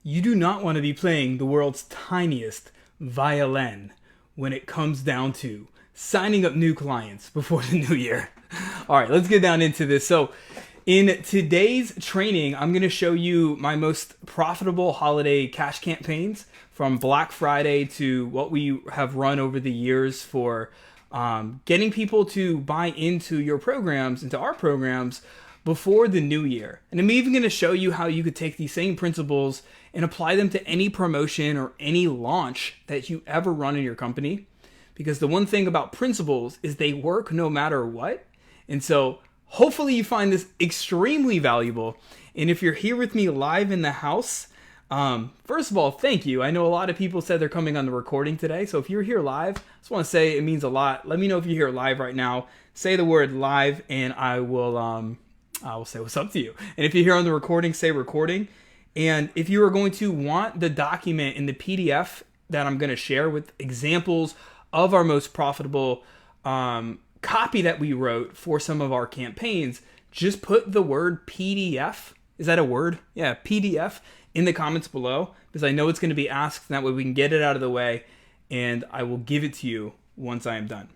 You do not want to be playing the world's tiniest violin when it comes down to signing up new clients before the new year. All right, let's get down into this. So in today's training, I'm going to show you my most profitable holiday cash campaigns from Black Friday to what we have run over the years for getting people to buy into your programs, into our programs, before the new year. And I'm even going to show you how you could take these same principles and apply them to any promotion or any launch that you ever run in your company. Because the one thing about principles is they work no matter what. And so hopefully you find this extremely valuable. And if you're here with me live in the house, first of all, thank you. I know a lot of people said they're coming on the recording today. So if you're here live, I just want to say it means a lot. Let me know if you're here live right now. Say the word live and I will say what's up to you. And if you're here on the recording, say recording. And if you are going to want the document in the PDF that I'm going to share with examples of our most profitable copy that we wrote for some of our campaigns, just put the word PDF. Is that a word? Yeah, PDF in the comments below, because I know it's going to be asked. And that way we can get it out of the way and I will give it to you once I am done.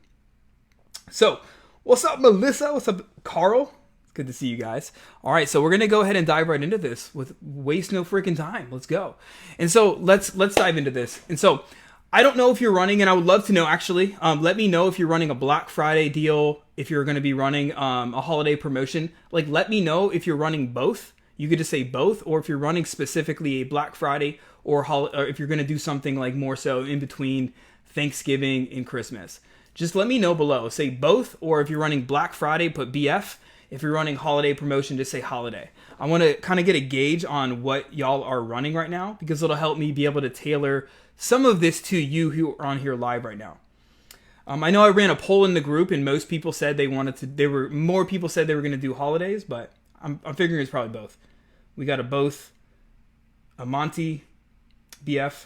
So what's up, Melissa? What's up, Carl? Good to see you guys. All right, so we're gonna go ahead and dive right into this with waste no freaking time. Let's go. And so let's dive into this. And so I don't know if you're running, and I would love to know actually. Let me know if you're running a Black Friday deal, if you're going to be running a holiday promotion. Like, let me know if you're running both. You could just say both, or if you're running specifically a Black Friday, or if you're going to do something like more so in between Thanksgiving and Christmas. Just let me know below. Say both, or if you're running Black Friday, put BF. If you're running holiday promotion, just say holiday. I want to kind of get a gauge on what y'all are running right now, because it'll help me be able to tailor some of this to you who are on here live right now. I know I ran a poll in the group and most people said more people said they were going to do holidays, but I'm figuring it's probably both. We got a both, a Monty, BF.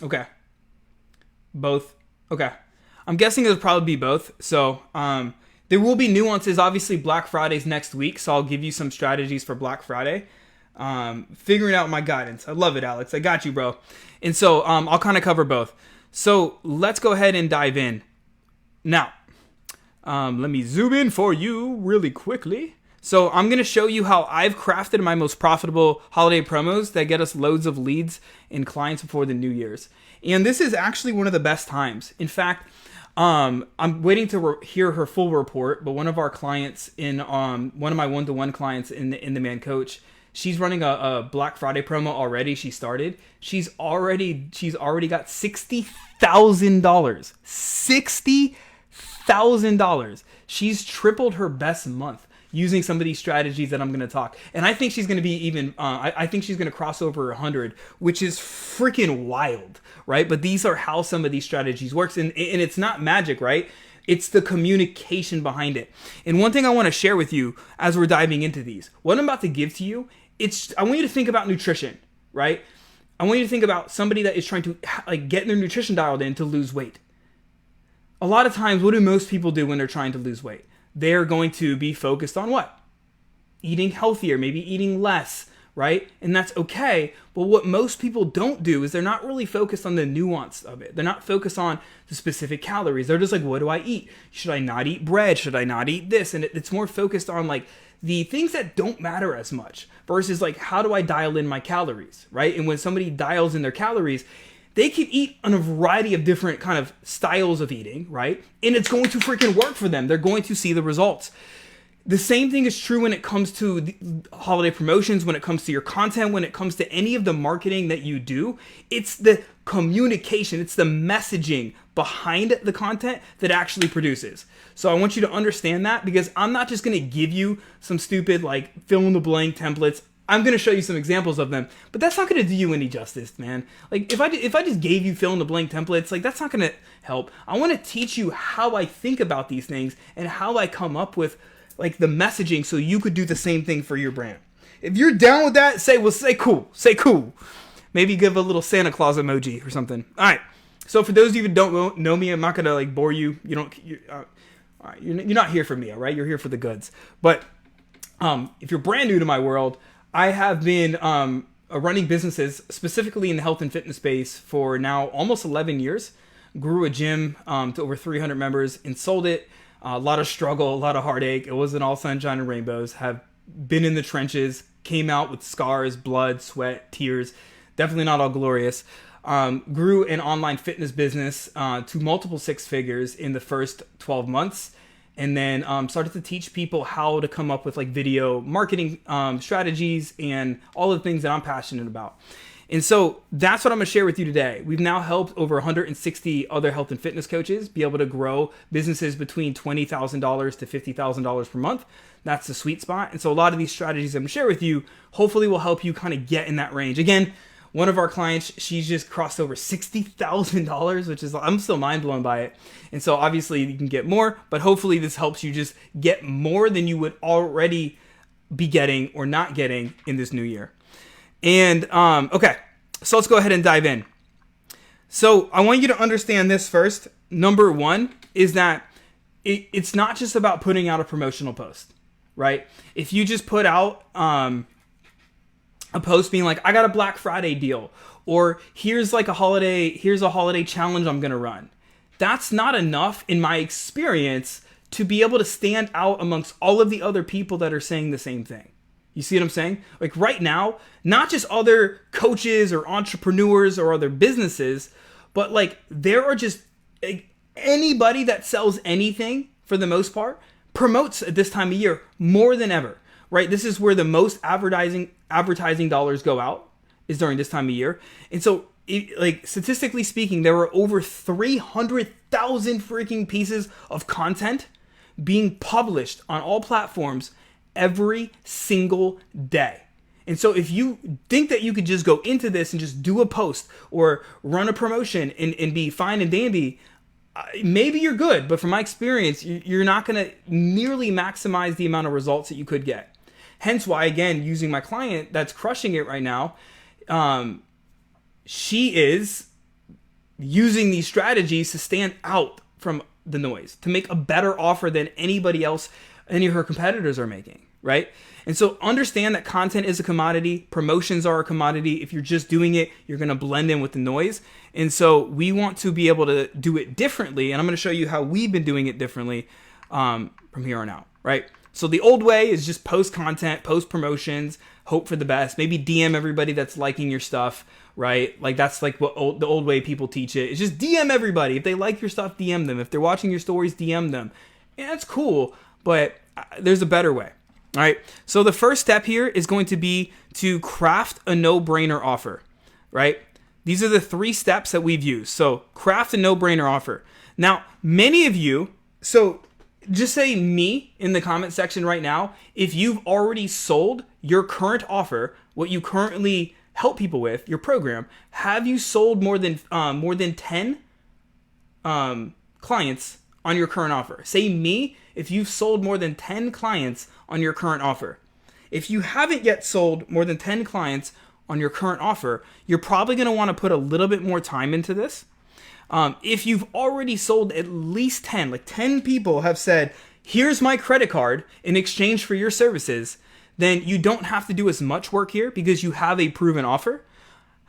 Okay. Both. Okay. I'm guessing it'll probably be both. So, there will be nuances. Obviously, Black Friday's next week, so I'll give you some strategies for Black Friday. Figuring out my guidance. I love it, Alex. I got you, bro. And so I'll kind of cover both. So let's go ahead and dive in. Now, let me zoom in for you really quickly. So I'm going to show you how I've crafted my most profitable holiday promos that get us loads of leads and clients before the New Year's. And this is actually one of the best times. In fact, I'm waiting to hear her full report, but one of our clients in one of my one-to-one clients in the Man Coach, she's running a Black Friday promo already. She started. She's already got $60,000. $60,000. She's tripled her best month using some of these strategies that I'm going to talk. And I think she's going to be even, I think she's going to cross over 100, which is freaking wild, right? But these are how some of these strategies works. And it's not magic, right? It's the communication behind it. And one thing I want to share with you as we're diving into these, what I'm about to give to you, I want you to think about nutrition, right? I want you to think about somebody that is trying to get their nutrition dialed in to lose weight. A lot of times, what do most people do when they're trying to lose weight? They're going to be focused on what? Eating healthier, maybe eating less, right? And that's okay. But what most people don't do is they're not really focused on the nuance of it. They're not focused on the specific calories. They're just like, what do I eat? Should I not eat bread? Should I not eat this? And it's more focused on like the things that don't matter as much versus like, how do I dial in my calories, right? And when somebody dials in their calories, they can eat on a variety of different kind of styles of eating, right? And it's going to freaking work for them. They're going to see the results. The same thing is true when it comes to the holiday promotions, when it comes to your content, when it comes to any of the marketing that you do. It's the communication, it's the messaging behind the content that actually produces. So I want you to understand that, because I'm not just going to give you some stupid like fill in the blank templates. I'm going to show you some examples of them, but that's not going to do you any justice, man. Like if I just gave you fill in the blank templates, like that's not going to help. I want to teach you how I think about these things and how I come up with like the messaging so you could do the same thing for your brand. If you're down with that, say cool. Say cool. Maybe give a little Santa Claus emoji or something. All right. So for those of you who don't know me, I'm not going to like bore you. All right, you're not here for me, all right? You're here for the goods. But if you're brand new to my world, I have been running businesses, specifically in the health and fitness space, for now almost 11 years. Grew a gym to over 300 members and sold it. A lot of struggle, a lot of heartache. It wasn't all sunshine and rainbows. Have been in the trenches, came out with scars, blood, sweat, tears. Definitely not all glorious. Grew an online fitness business to multiple six figures in the first 12 months. And then started to teach people how to come up with like video marketing strategies and all the things that I'm passionate about. And so that's what I'm going to share with you today. We've now helped over 160 other health and fitness coaches be able to grow businesses between $20,000 to $50,000 per month. That's the sweet spot. And so a lot of these strategies I'm going to share with you hopefully will help you kind of get in that range. Again, one of our clients, she's just crossed over $60,000, which is, I'm still mind blown by it. And so obviously you can get more, but hopefully this helps you just get more than you would already be getting or not getting in this new year. And okay, so let's go ahead and dive in. So I want you to understand this first. Number one is that it's not just about putting out a promotional post, right? If you just put out a post being like, I got a Black Friday deal, or here's a holiday challenge I'm gonna run, that's not enough in my experience to be able to stand out amongst all of the other people that are saying the same thing. You see what I'm saying? Like right now, not just other coaches or entrepreneurs or other businesses, but like there are just anybody that sells anything, for the most part, promotes at this time of year more than ever, right? This is where the most advertising dollars go out, is during this time of year. And so like statistically speaking, there were over 300,000 freaking pieces of content being published on all platforms every single day. And so if you think that you could just go into this and just do a post or run a promotion and be fine and dandy, maybe you're good, but from my experience, you're not going to nearly maximize the amount of results that you could get. Hence why, again, using my client that's crushing it right now, she is using these strategies to stand out from the noise, to make a better offer than anybody else, any of her competitors are making, right? And so understand that content is a commodity, promotions are a commodity. If you're just doing it, you're going to blend in with the noise. And so we want to be able to do it differently. And I'm going to show you how we've been doing it differently from here on out, right? So the old way is just post content, post promotions, hope for the best, maybe DM everybody that's liking your stuff, right? Like that's like what the old way people teach it. It's just DM everybody. If they like your stuff, DM them. If they're watching your stories, DM them. And that's cool, but there's a better way. All right. So the first step here is going to be to craft a no-brainer offer, right? These are the 3 steps that we've used. So craft a no-brainer offer. Now, many of you, so just say me in the comment section right now if you've already sold your current offer, what you currently help people with, your program. Have you sold more than 10 clients on your current offer? Say me if you've sold more than 10 clients on your current offer. If you haven't yet sold more than 10 clients on your current offer, you're probably going to want to put a little bit more time into this. If you've already sold at least 10, like 10 people have said, here's my credit card in exchange for your services, then you don't have to do as much work here because you have a proven offer.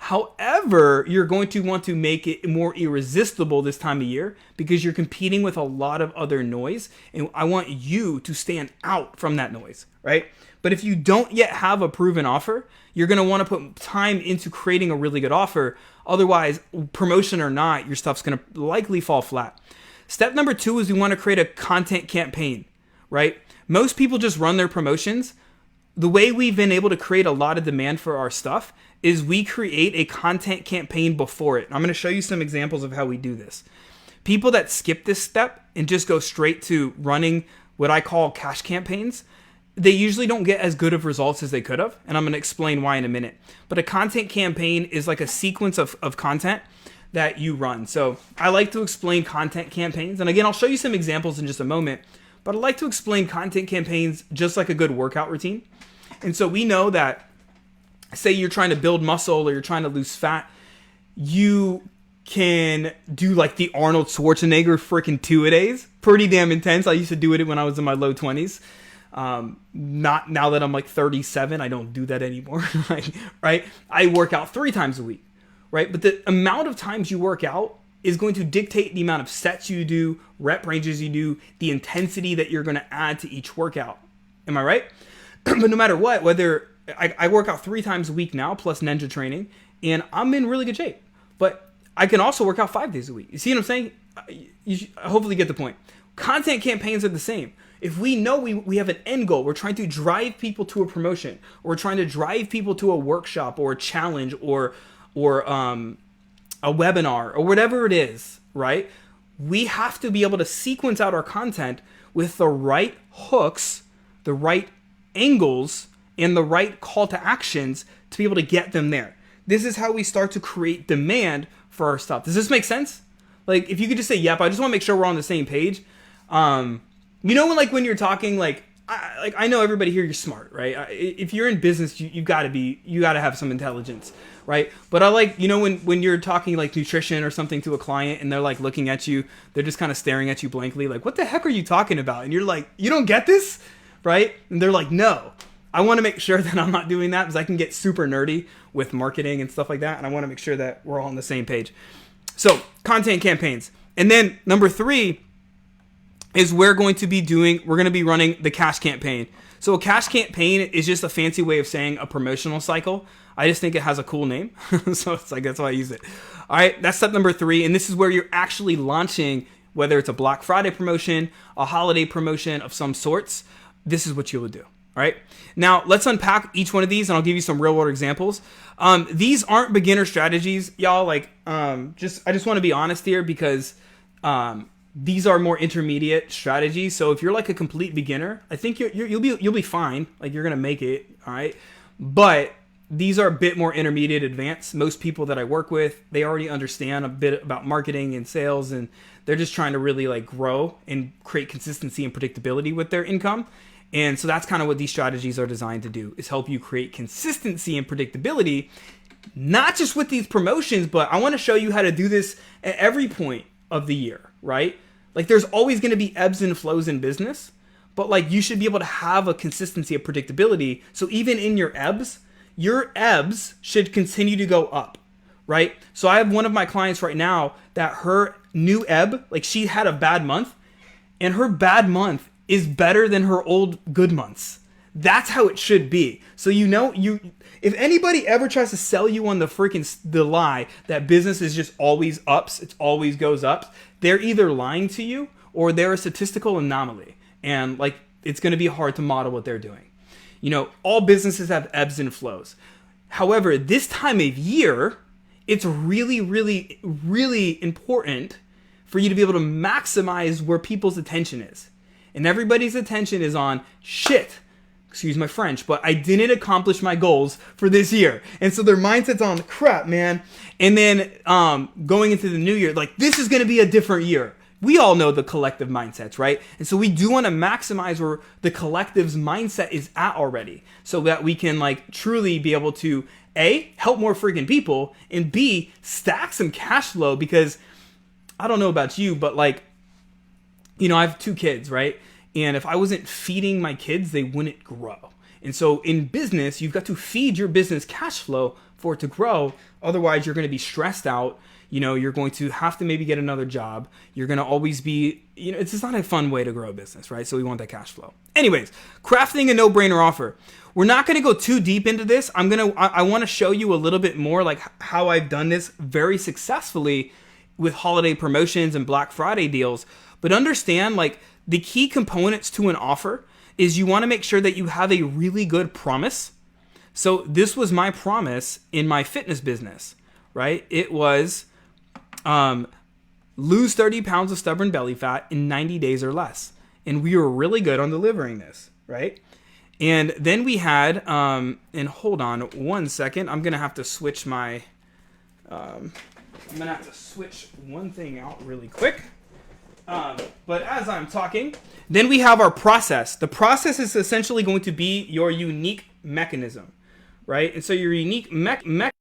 However, you're going to want to make it more irresistible this time of year because you're competing with a lot of other noise, and I want you to stand out from that noise, right? But if you don't yet have a proven offer, you're going to want to put time into creating a really good offer. Otherwise, promotion or not, your stuff's going to likely fall flat. Step number 2 is we want to create a content campaign, right? Most people just run their promotions. The way we've been able to create a lot of demand for our stuff is we create a content campaign before it. I'm going to show you some examples of how we do this. People that skip this step and just go straight to running what I call cash campaigns, they usually don't get as good of results as they could have. And I'm going to explain why in a minute. But a content campaign is like a sequence of content that you run. So I like to explain content campaigns. And again, I'll show you some examples in just a moment. But I like to explain content campaigns just like a good workout routine. And so we know that, say you're trying to build muscle or you're trying to lose fat, you can do like the Arnold Schwarzenegger freaking 2-a-days. Pretty damn intense. I used to do it when I was in my low 20s. Not now that I'm like 37, I don't do that anymore. Right? I work out 3 times a week, right? But the amount of times you work out is going to dictate the amount of sets you do, rep ranges you do, the intensity that you're going to add to each workout. Am I right? But no matter what, whether I work out 3 times a week now, plus ninja training, and I'm in really good shape. But I can also work out 5 days a week. You see what I'm saying? You should hopefully get the point. Content campaigns are the same. If we know we have an end goal, we're trying to drive people to a promotion, or we're trying to drive people to a workshop or a challenge or a webinar or whatever it is, right? We have to be able to sequence out our content with the right hooks, the right angles, and the right call to actions to be able to get them there. This is how we start to create demand for our stuff. Does this make sense? Like, if you could just say, yep, I just want to make sure we're on the same page. You know, when you're talking, I know everybody here, you're smart, right? If you're in business, you gotta have some intelligence, right? But I like, when you're talking like nutrition or something to a client and they're like looking at you, they're just kind of staring at you blankly, like, what the heck are you talking about? And you're like, you don't get this, right? And they're like, no. I want to make sure that I'm not doing that, because I can get super nerdy with marketing and stuff like that. And I want to make sure that we're all on the same page. So content campaigns. And then number 3 is we're going to be running the cash campaign. So a cash campaign is just a fancy way of saying a promotional cycle. I just think it has a cool name. So it's like, that's why I use it. All right, that's step number 3. And this is where you're actually launching, whether it's a Black Friday promotion, a holiday promotion of some sorts. This is what you would do. All right. Now let's unpack each one of these, and I'll give you some real world examples. These aren't beginner strategies, y'all. I just want to be honest here, because these are more intermediate strategies. So if you're like a complete beginner, I think you'll be fine. Like, you're gonna make it. All right. But these are a bit more intermediate advanced. Most people that I work with, they already understand a bit about marketing and sales, and they're just trying to really like grow and create consistency and predictability with their income. And so that's kind of what these strategies are designed to do, is help you create consistency and predictability, not just with these promotions, but I want to show you how to do this at every point of the year, right? Like, there's always going to be ebbs and flows in business, but like, you should be able to have a consistency of predictability. So even in your ebbs should continue to go up, right? So I have one of my clients right now that her new ebb, like, she had a bad month, and her bad month is better than her old good months. That's how it should be. So if anybody ever tries to sell you on the lie that business is just always ups, it always goes up, they're either lying to you or they're a statistical anomaly. And like, it's going to be hard to model what they're doing. All businesses have ebbs and flows. However, this time of year, it's really, really, really important for you to be able to maximize where people's attention is. And everybody's attention is on shit. Excuse my French, but I didn't accomplish my goals for this year. And so their mindset's on crap, man. And then going into the new year, like, this is going to be a different year. We all know the collective mindsets, right? And so we do want to maximize where the collective's mindset is at already, so that we can like truly be able to A, help more freaking people, and B, stack some cash flow. Because I don't know about you, but like, I have 2 kids, right? And if I wasn't feeding my kids, they wouldn't grow. And so in business, you've got to feed your business cash flow for it to grow. Otherwise, you're going to be stressed out. You're going to have to maybe get another job. You're going to always be, it's just not a fun way to grow a business, right? So we want that cash flow. Anyways, crafting a no-brainer offer. We're not going to go too deep into this. I want to show you a little bit more like how I've done this very successfully with holiday promotions and Black Friday deals. But understand, like, the key components to an offer is you want to make sure that you have a really good promise. So this was my promise in my fitness business, right? It was lose 30 pounds of stubborn belly fat in 90 days or less. And we were really good on delivering this, right? And then we had, and hold on 1 second, I'm going to have to switch my, one thing out really quick. But as I'm talking, then we have our process. The process is essentially going to be your unique mechanism, right? And so your unique mech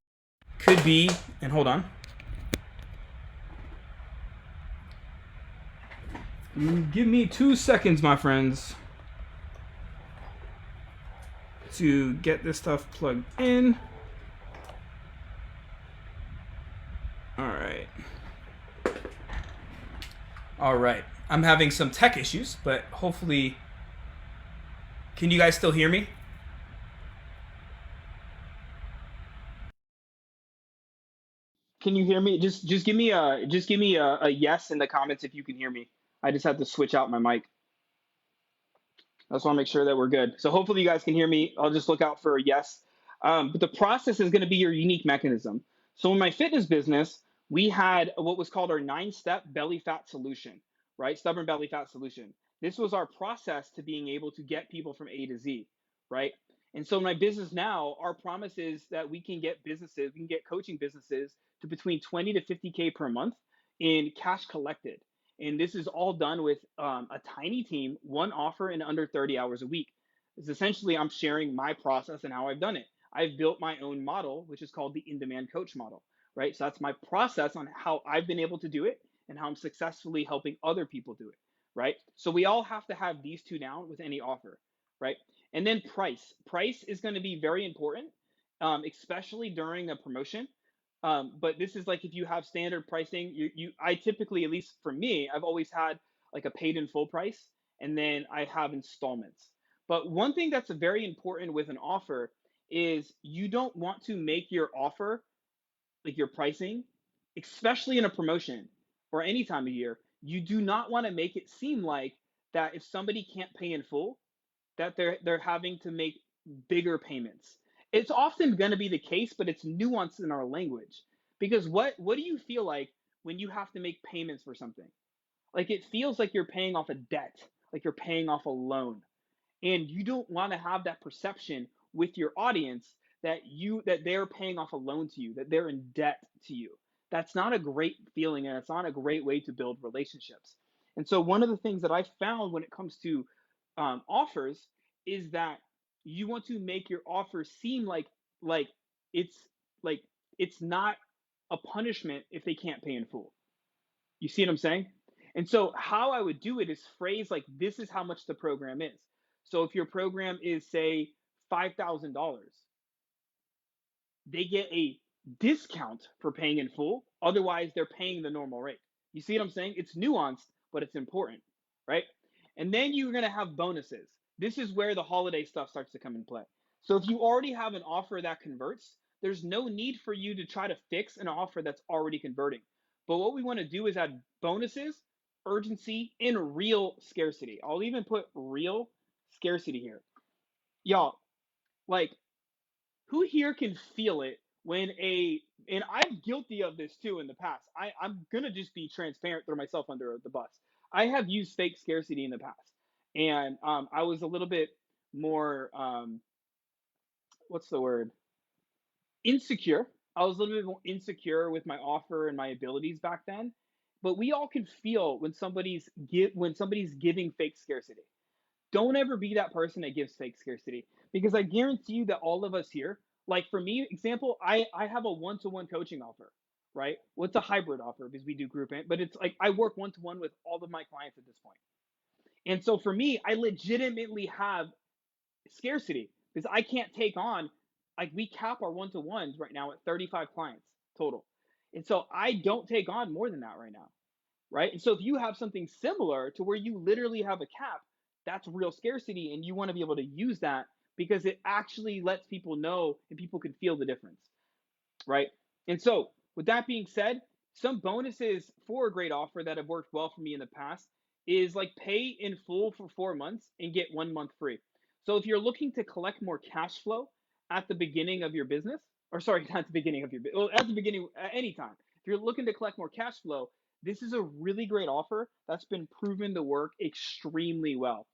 could be, and hold on. Give me 2 seconds, my friends. to get this stuff plugged in. All right. All right. I'm having some tech issues, but hopefully, can you guys still hear me? Can you hear me? Just give me a yes in the comments if you can hear me. I just had to switch out my mic. I just want to make sure that we're good. So hopefully you guys can hear me. I'll just look out for a yes. But the process is going to be your unique mechanism. So in my fitness business, we had what was called our 9-step belly fat solution, right? Stubborn belly fat solution. This was our process to being able to get people from A to Z, right? And so in my business now, our promise is that we can get businesses, we can get coaching businesses to between 20 to 50K per month in cash collected. And this is all done with a tiny team, one offer in under 30 hours a week. It's essentially I'm sharing my process and how I've done it. I've built my own model, which is called the in-demand coach model, right? So that's my process on how I've been able to do it and how I'm successfully helping other people do it, right? So we all have to have these two down with any offer, right? And then price. Price is going to be very important, especially during a promotion. But this is like if you have standard pricing, I typically, at least for me, I've always had like a paid in full price, and then I have installments. But one thing that's very important with an offer is you don't want to make your offer, like your pricing, especially in a promotion or any time of year, you do not want to make it seem like that if somebody can't pay in full, that they're having to make bigger payments. It's often going to be the case, but it's nuanced in our language. Because what do you feel like when you have to make payments for something? Like it feels like you're paying off a debt, like you're paying off a loan. And you don't want to have that perception with your audience that they're paying off a loan to you, that they're in debt to you. That's not a great feeling, and it's not a great way to build relationships. And so one of the things that I found when it comes to offers is that you want to make your offer seem like it's like it's not a punishment if they can't pay in full. You see what I'm saying? And so how I would do it is phrase like this is how much the program is. So if your program is say $5,000, they get a discount for paying in full. Otherwise, they're paying the normal rate. You see what I'm saying? It's nuanced, but it's important, right? And then you're going to have bonuses. This is where the holiday stuff starts to come in play. So if you already have an offer that converts, there's no need for you to try to fix an offer that's already converting. But what we want to do is add bonuses, urgency, and real scarcity. I'll even put real scarcity here. Y'all, like who here can feel it when and I'm guilty of this too in the past. I'm gonna just be transparent, throw myself under the bus. I have used fake scarcity in the past, and I was a little bit more what's the word, insecure. I was a little bit more insecure with my offer and my abilities back then. But we all can feel when somebody's giving fake scarcity. Don't ever be that person that gives fake scarcity, because I guarantee you that all of us here, like for me example, I have a one-to-one coaching offer, right? Well, it's a hybrid offer because we do group, but it's like I work one-to-one with all of my clients at this point. And so for me, I legitimately have scarcity because I can't take on, like we cap our one-to-ones right now at 35 clients total. And so I don't take on more than that right now, right? And so if you have something similar to where you literally have a cap, that's real scarcity, and you want to be able to use that because it actually lets people know and people can feel the difference, right? And so, with that being said, some bonuses for a great offer that have worked well for me in the past is like pay in full for 4 months and get 1 month free. So, if you're looking to collect more cash flow at the beginning of your business, or sorry, not at the beginning of your business, well, at the beginning, at any time, if you're looking to collect more cash flow, this is a really great offer that's been proven to work extremely well.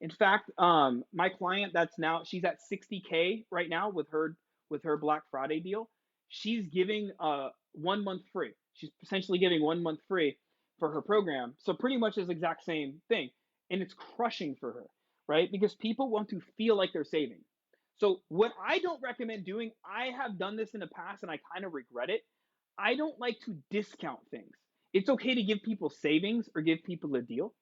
In fact, my client that's now she's at 60K right now with her Black Friday deal. She's giving 1 month free. She's essentially giving 1 month free for her program. So pretty much is the exact same thing, and it's crushing for her, right? Because people want to feel like they're saving. So what I don't recommend doing, I have done this in the past and I kind of regret it. I don't like to discount things. It's okay to give people savings or give people a deal,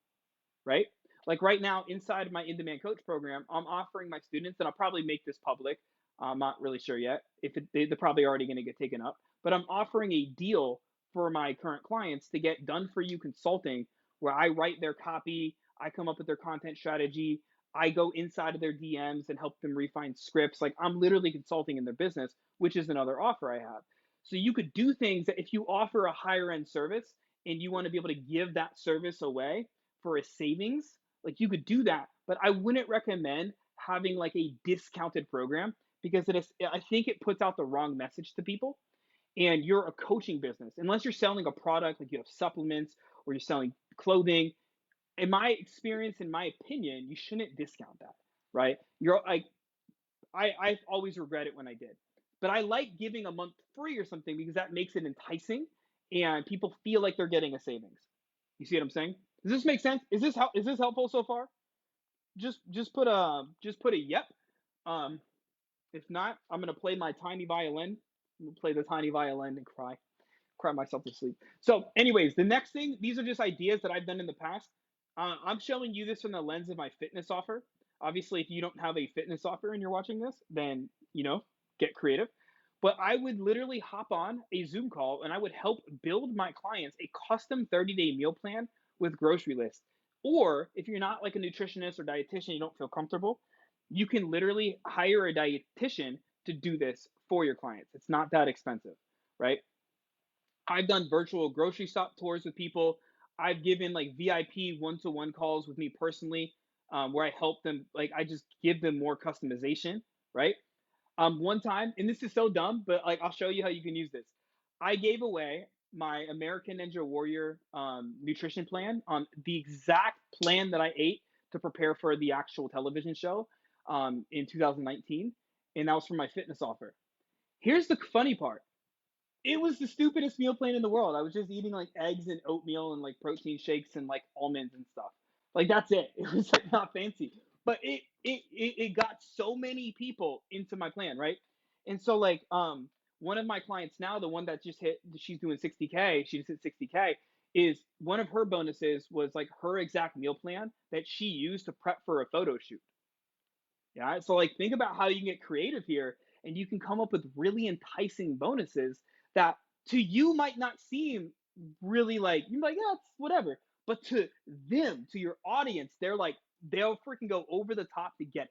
right? Like right now, inside my in-demand coach program, I'm offering my students, and I'll probably make this public. I'm not really sure yet if they're probably already going to get taken up, but I'm offering a deal for my current clients to get done for you consulting, where I write their copy, I come up with their content strategy, I go inside of their DMs and help them refine scripts. Like I'm literally consulting in their business, which is another offer I have. So you could do things that if you offer a higher end service and you want to be able to give that service away for a savings, like you could do that. But I wouldn't recommend having like a discounted program because it is, I think it puts out the wrong message to people. And you're a coaching business, unless you're selling a product like you have supplements or you're selling clothing. In my experience, in my opinion, you shouldn't discount that, right? You're like, I always regret it when I did, but I like giving a month free or something because that makes it enticing, and people feel like they're getting a savings. You see what I'm saying? Does this make sense? Is this helpful so far? Just put a yep. Um, if not, I'm gonna play my tiny violin. I'm gonna play the tiny violin and cry myself to sleep. So, anyways, the next thing, these are just ideas that I've done in the past. I'm showing you this from the lens of my fitness offer. Obviously, if you don't have a fitness offer and you're watching this, then, get creative. But I would literally hop on a Zoom call and I would help build my clients a custom 30-day meal plan with grocery lists. Or if you're not like a nutritionist or dietitian, you don't feel comfortable, you can literally hire a dietitian to do this for your clients. It's not that expensive, right? I've done virtual grocery shop tours with people. I've given like VIP one-to-one calls with me personally, where I help them. Like I just give them more customization, right? One time, and this is so dumb, but like I'll show you how you can use this. I gave away my American Ninja Warrior nutrition plan on the exact plan that I ate to prepare for the actual television show in 2019, and that was for my fitness offer. Here's the funny part. It was the stupidest meal plan in the world. I was just eating like eggs and oatmeal and like protein shakes and like almonds and stuff. Like that's it. It was like not fancy. But it got so many people into my plan, right? And so like one of my clients now, the one that just hit, she's doing 60K, she just hit 60K, is one of her bonuses was like her exact meal plan that she used to prep for a photo shoot. Yeah. So like think about how you can get creative here and you can come up with really enticing bonuses that to you might not seem really like you're like, yeah, it's whatever. But to them, to your audience, they'll freaking go over the top to get it,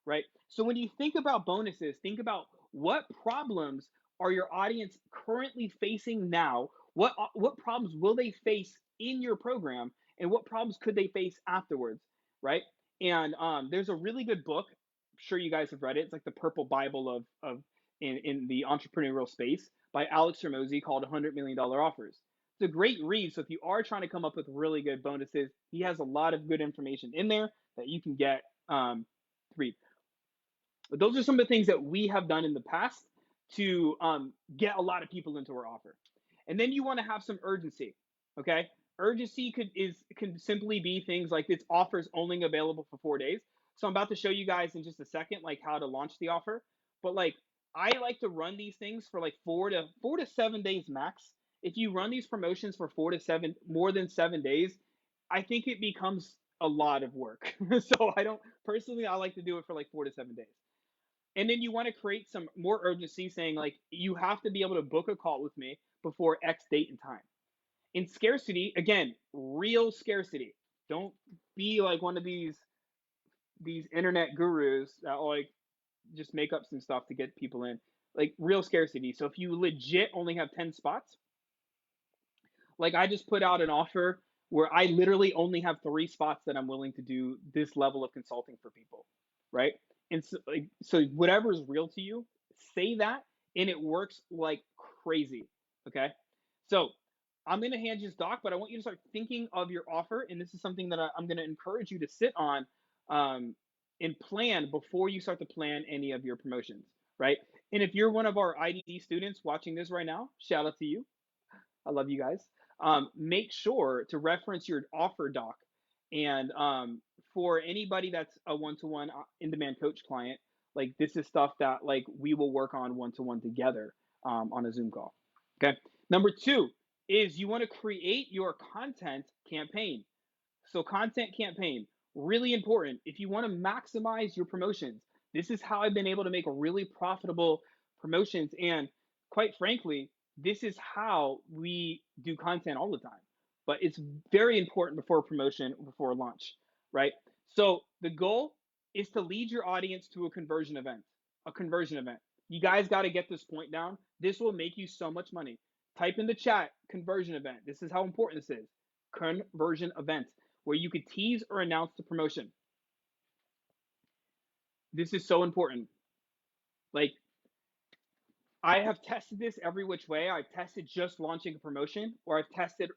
right? So when you think about bonuses, think about what problems are your audience currently facing now? What problems will they face in your program, and what problems could they face afterwards, right? And there's a really good book. I'm sure you guys have read it. It's like the Purple Bible of in the entrepreneurial space by Alex Ramosi called $100 Million Offers. It's a great read. So if you are trying to come up with really good bonuses, he has a lot of good information in there that you can get to read. But those are some of the things that we have done in the past to get a lot of people into our offer. And then you want to have some urgency. Okay, urgency can simply be things like this offer is only available for 4 days. So I'm about to show you guys in just a second like how to launch the offer. But like I like to run these things for like 4 to 7 days max. If you run these promotions for 4 to 7, more than 7 days, I think it becomes a lot of work. So I don't personally, I like to do it for like 4 to 7 days. And then you want to create some more urgency saying like you have to be able to book a call with me before X date and time. In scarcity, again, real scarcity. Don't be like one of these internet gurus that like just make up some stuff to get people in. Like real scarcity. So if you legit only have 10 spots, like I just put out an offer where I literally only have 3 spots that I'm willing to do this level of consulting for people, right? And so, like, so whatever is real to you, say that, and it works like crazy. Okay, so I'm gonna hand you this doc, but I want you to start thinking of your offer, and this is something that I'm gonna encourage you to sit on um, and plan before you start to plan any of your promotions, right? And if you're one of our IDD students watching this right now, shout out to you. I love you guys. Make sure to reference your offer doc. And for anybody that's a one-to-one in-demand coach client, like this is stuff that like we will work on one-to-one together on a Zoom call. Okay. Number two is you want to create your content campaign. So content campaign. Really important. If you want to maximize your promotions, this is how I've been able to make really profitable promotions. And quite frankly, this is how we do content all the time. But it's very important before promotion, before launch, right? So the goal is to lead your audience to a conversion event. A conversion event. You guys got to get this point down. This will make you so much money. Type in the chat conversion event. This is how important this is. Conversion event, where you could tease or announce the promotion. This is so important. Like, I have tested this every which way. I've tested just launching a promotion, or I've tested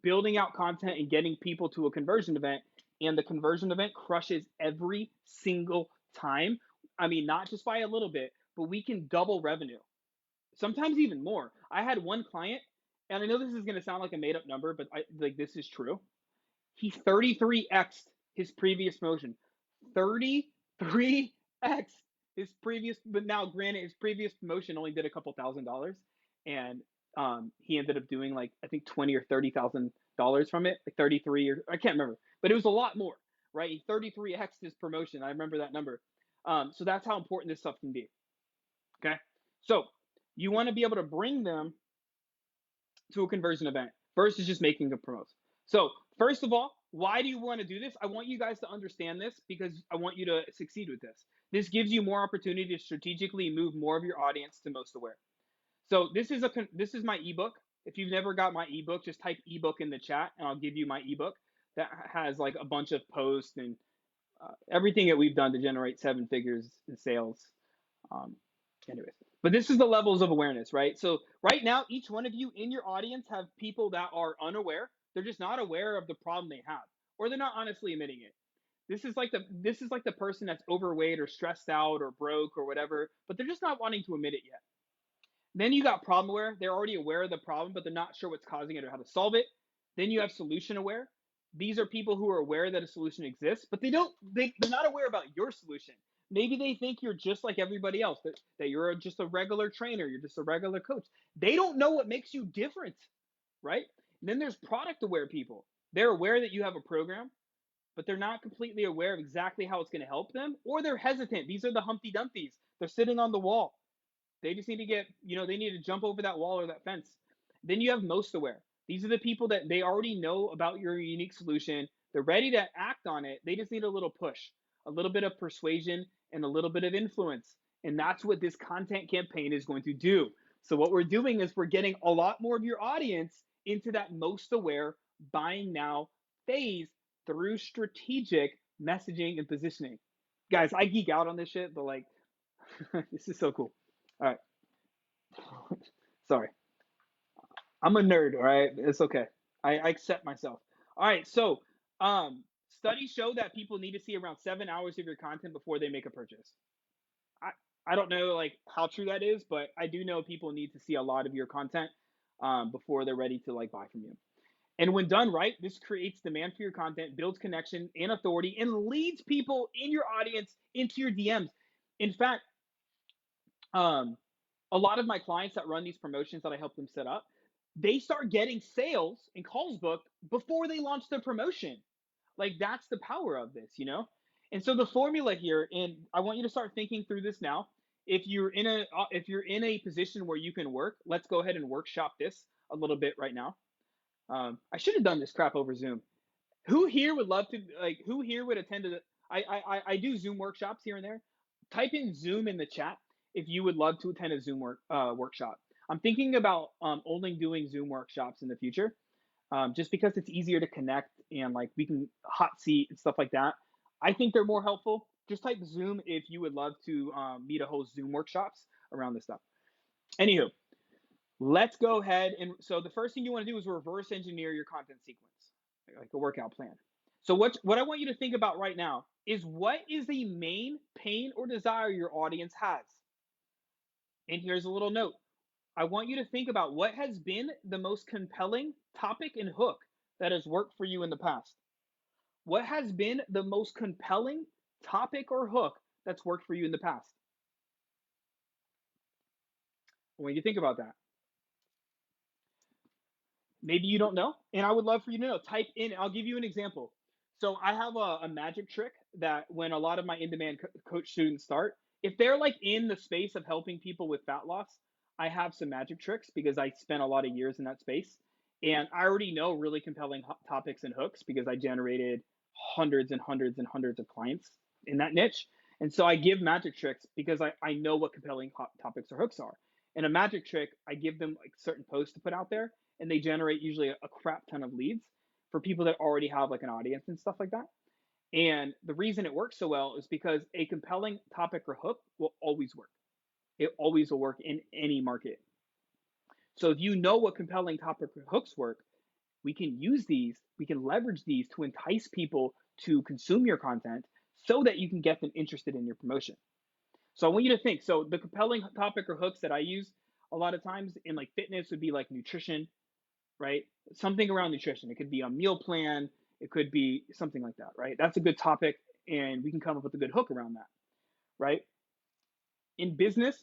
building out content and getting people to a conversion event, and the conversion event crushes every single time. I mean, not just by a little bit, but we can double revenue, sometimes even more. I had one client, and I know this is going to sound like a made up number, but this is true. He 33x'd his previous promotion. 33x his previous, but now granted, his previous promotion only did a couple $1,000, and he ended up doing like I think $20,000 or $30,000 from it, like 33 or I can't remember, but it was a lot more, right? He 33x his promotion. I remember that number. So that's how important this stuff can be. Okay, so you want to be able to bring them to a conversion event versus just making a promote. So first of all, why do you want to do this? I want you guys to understand this because I want you to succeed with this. This gives you more opportunity to strategically move more of your audience to most aware. So this is my ebook. If you've never got my ebook, just type ebook in the chat and I'll give you my ebook that has like a bunch of posts and everything that we've done to generate 7 figures in sales. Um, anyways, but this is the levels of awareness, right? So right now, each one of you in your audience have people that are unaware. They're just not aware of the problem they have, or they're not honestly admitting it. This is like the person that's overweight or stressed out or broke or whatever, but they're just not wanting to admit it yet. Then you got problem aware. They're already aware of the problem, but they're not sure what's causing it or how to solve it. Then you have solution aware. These are people who are aware that a solution exists, but they're not aware about your solution. Maybe they think you're just like everybody else, that you're just a regular trainer, you're just a regular coach. They don't know what makes you different, right? And then there's product aware people. They're aware that you have a program, but they're not completely aware of exactly how it's going to help them, or they're hesitant. These are the Humpty Dumptys. They're sitting on the wall. They just need to they need to jump over that wall or that fence. Then you have most aware. These are the people that they already know about your unique solution. They're ready to act on it. They just need a little push, a little bit of persuasion, and a little bit of influence. And that's what this content campaign is going to do. So, what we're doing is we're getting a lot more of your audience into that most aware buying now phase through strategic messaging and positioning. Guys, I geek out on this shit, but like, this is so cool. All right. Sorry. I'm a nerd, all right? It's okay. I accept myself. All right. So, studies show that people need to see around 7 hours of your content before they make a purchase. I, I don't know like how true that is, but I do know people need to see a lot of your content before they're ready to like buy from you. And when done right, this creates demand for your content, builds connection and authority, and leads people in your audience into your DMs. In fact, um, a lot of my clients that run these promotions that I help them set up, they start getting sales and calls booked before they launch their promotion. Like that's the power of this, you know? And so the formula here, and I want you to start thinking through this now. If you're in a position where you can work, let's go ahead and workshop this a little bit right now. I should have done this crap over Zoom. Who here would love to like? Who here would attend to the? I do Zoom workshops here and there. Type in Zoom in the chat if you would love to attend a Zoom workshop. I'm thinking about only doing Zoom workshops in the future, just because it's easier to connect and like we can hot seat and stuff like that. I think they're more helpful. Just type Zoom if you would love to me to host Zoom workshops around this stuff. Anywho, let's go ahead and so the first thing you want to do is reverse engineer your content sequence, like a workout plan. So what I want you to think about right now is what is the main pain or desire your audience has. And here's a little note. I want you to think about what has been the most compelling topic and hook that has worked for you in the past. What has been the most compelling topic or hook that's worked for you in the past? When you think about that, maybe you don't know, and I would love for you to know. Type in, I'll give you an example. So I have a magic trick that when a lot of my in-demand coach students start, if they're like in the space of helping people with fat loss, I have some magic tricks because I spent a lot of years in that space, and I already know really compelling topics and hooks because I generated hundreds and hundreds and hundreds of clients in that niche. And so I give magic tricks because I know what compelling hot topics or hooks are. And a magic trick, I give them like certain posts to put out there, and they generate usually a crap ton of leads for people that already have like an audience and stuff like that. And the reason it works so well is because a compelling topic or hook will always work. It always will work in any market. So if you know what compelling topic or hooks work, we can use these, we can leverage these to entice people to consume your content so that you can get them interested in your promotion. So I want you to think. So the compelling topic or hooks that I use a lot of times in like fitness would be like nutrition, right? Something around nutrition. It could be a meal plan. It could be something like that, right? That's a good topic, and we can come up with a good hook around that, right? In business,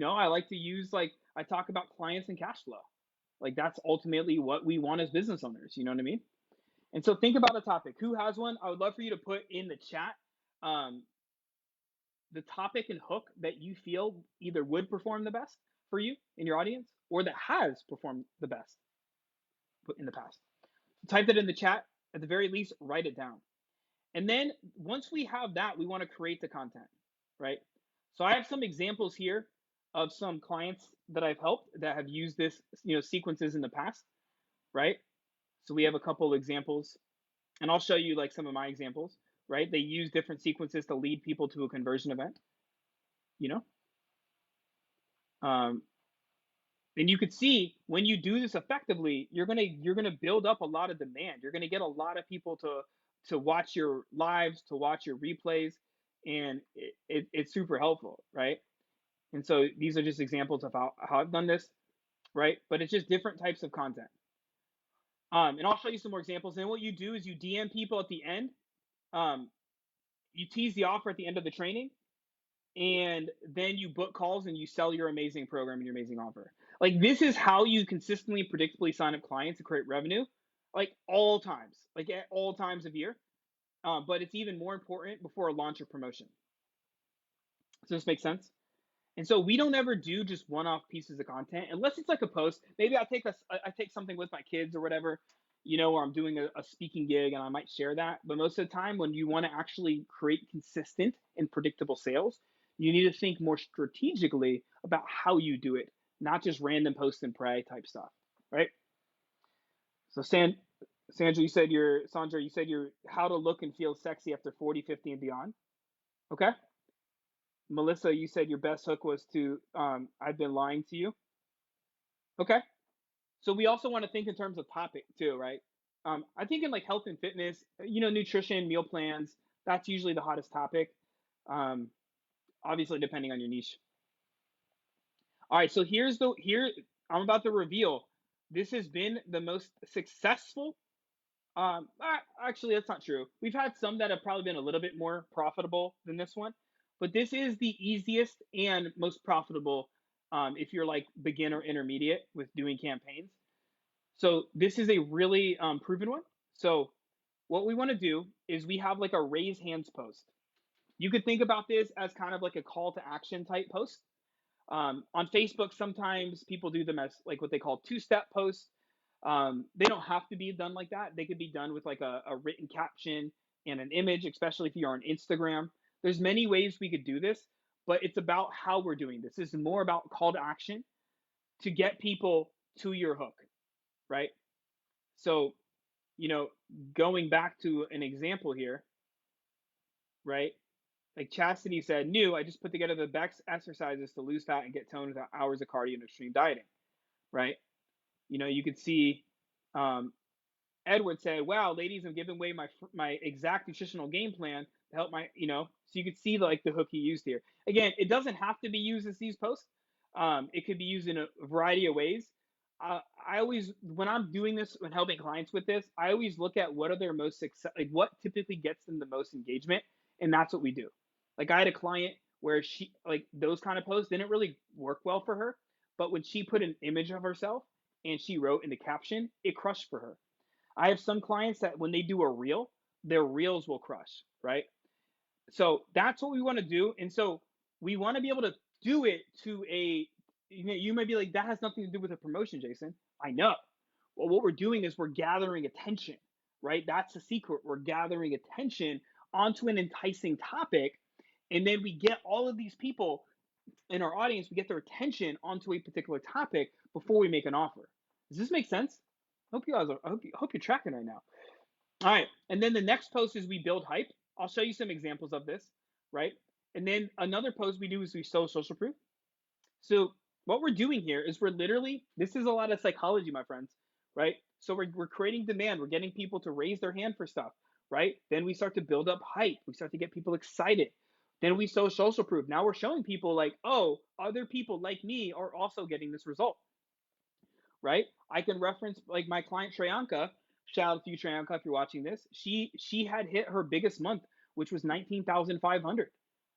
I like to use like I talk about clients and cash flow. Like that's ultimately what we want as business owners. You know what I mean? And so think about a topic. Who has one? I would love for you to put in the chat um, the topic and hook that you feel either would perform the best for you in your audience or that has performed the best in the past. Type that in the chat. At the very least, write it down. And then once we have that, we want to create the content, right? So I have some examples here of some clients that I've helped that have used this, sequences in the past, right? So we have a couple examples, and I'll show you like some of my examples, right? They use different sequences to lead people to a conversion event, you know. Um, and you could see when you do this effectively, you're gonna build up a lot of demand. You're gonna get a lot of people to watch your lives, to watch your replays, and it's super helpful, right? And so these are just examples of how I've done this, right? But it's just different types of content. And I'll show you some more examples. And what you do is you DM people at the end. Um, you tease the offer at the end of the training, and then you book calls and you sell your amazing program and your amazing offer. Like this is how you consistently, predictably sign up clients to create revenue, like all times, like at all times of year. But it's even more important before a launch or promotion. Does this make sense? And so we don't ever do just one-off pieces of content unless it's like a post. Maybe I take something with my kids or whatever, or I'm doing a speaking gig and I might share that. But most of the time, when you want to actually create consistent and predictable sales, you need to think more strategically about how you do it, not just random post and pray type stuff, right? So Sandra, you said you're how to look and feel sexy after 40, 50, and beyond. Okay. Melissa, you said your best hook was to I've been lying to you. Okay. So we also want to think in terms of topic too, right? I think in like health and fitness, nutrition, meal plans, that's usually the hottest topic. Um, Obviously depending on your niche. All right, so here I'm about to reveal. This has been the most successful. Actually, that's not true. We've had some that have probably been a little bit more profitable than this one, but this is the easiest and most profitable if you're like beginner intermediate with doing campaigns. So this is a really proven one. So what we want to do is we have like a raise hands post. You could think about this as kind of like a call to action type post. On Facebook, sometimes people do them as like what they call two-step posts. They don't have to be done like that. They could be done with like a written caption and an image, especially if you're on Instagram. There's many ways we could do this, but it's about how we're doing this. This is more about call to action to get people to your hook, right? So, you know, going back to an example here, right? Like Chastity said, new, I just put together the best exercises to lose fat and get toned without hours of cardio and extreme dieting, right? You could see um, Edward said, wow, ladies, I'm giving away my exact nutritional game plan to help so you could see like the hook he used here. Again, it doesn't have to be used as these posts. It could be used in a variety of ways. I always, when I'm doing this and helping clients with this, I always look at what are their most success, like what typically gets them the most engagement, and that's what we do. Like I had a client where she like those kind of posts didn't really work well for her, but when she put an image of herself and she wrote in the caption, it crushed for her. I have some clients that when they do a reel, their reels will crush, right? So that's what we want to do. And so we want to be able to do it to a, you might be like, that has nothing to do with a promotion, Jason. I know. Well, what we're doing is we're gathering attention, right? That's the secret. We're gathering attention onto an enticing topic. And then we get all of these people in our audience, we get their attention onto a particular topic before we make an offer. Does this make sense? I hope you guys are, I hope you're tracking right now. All right. And then the next post is we build hype. I'll show you some examples of this, right? And then another post we do is we sow social proof. So what we're doing here is we're literally, this is a lot of psychology, my friends, right? So we're creating demand. We're getting people to raise their hand for stuff, right? Then we start to build up hype. We start to get people excited. Then we sow social proof. Now we're showing people like, oh, other people like me are also getting this result, right? I can reference like my client Shreyanka. Shout out to you, Shreyanka, if you're watching this. She had hit her biggest month, which was 19,500,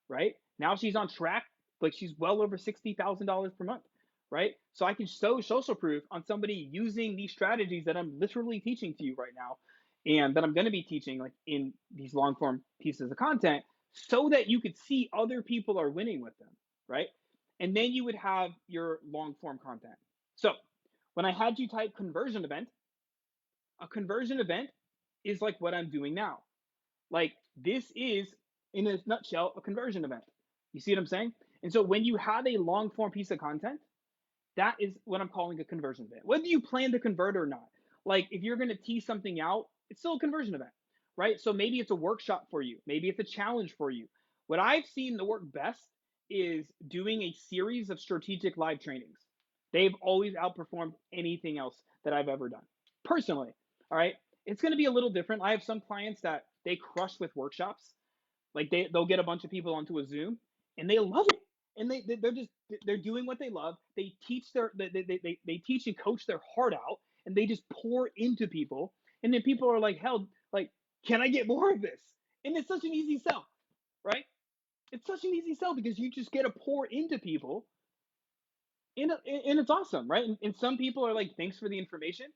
right? Now she's on track, like she's well over $60,000 per month, right? So I can show social proof on somebody using these strategies that I'm literally teaching to you right now, and that I'm going to be teaching like in these long form pieces of content, so that you could see other people are winning with them, right? And then you would have your long form content. So when I had you type conversion event, a conversion event is like what I'm doing now. Like this is, in a nutshell, a conversion event. You see what I'm saying? And so when you have a long form piece of content, that is what I'm calling a conversion event. Whether you plan to convert or not, like if you're going to tease something out, it's still a conversion event, right? So maybe it's a workshop for you, maybe it's a challenge for you. What I've seen that work best is doing a series of strategic live trainings. They've always outperformed anything else that I've ever done. Personally, all right? It's going to be a little different. I have some clients that they crush with workshops. Like they'll get a bunch of people onto a Zoom and they love it. And they're just they're doing what they love. They teach they teach and coach their heart out, and they just pour into people. And then people are like, hell, like, can I get more of this? And it's such an easy sell, right? It's such an easy sell because you just get to pour into people, and it's awesome, right? And some people are like, thanks for the information,